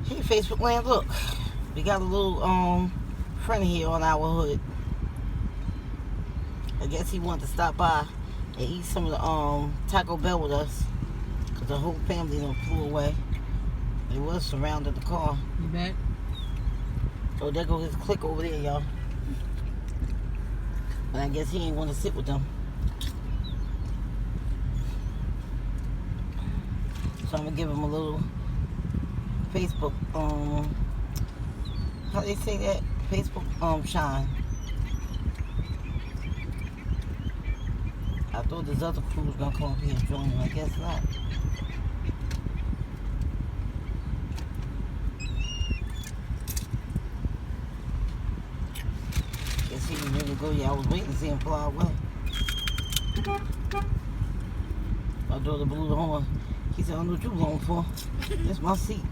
Hey, Facebook land, look. We got a little friend here on our hood. I guess he wanted to stop by and eat some of the Taco Bell with us. Because the whole family done flew away. It was surrounding the car. You back? Oh, there goes his click over there, y'all. But I guess he ain't want to sit with them. So I'm going to give him a little Facebook, how they say that? Facebook, shine. I thought this other crew was going to come up here and join him. I guess not. Guess he didn't really go. Yeah, I was waiting to see him fly away. My daughter blew the horn. He said, I know what you're going for. That's my seat.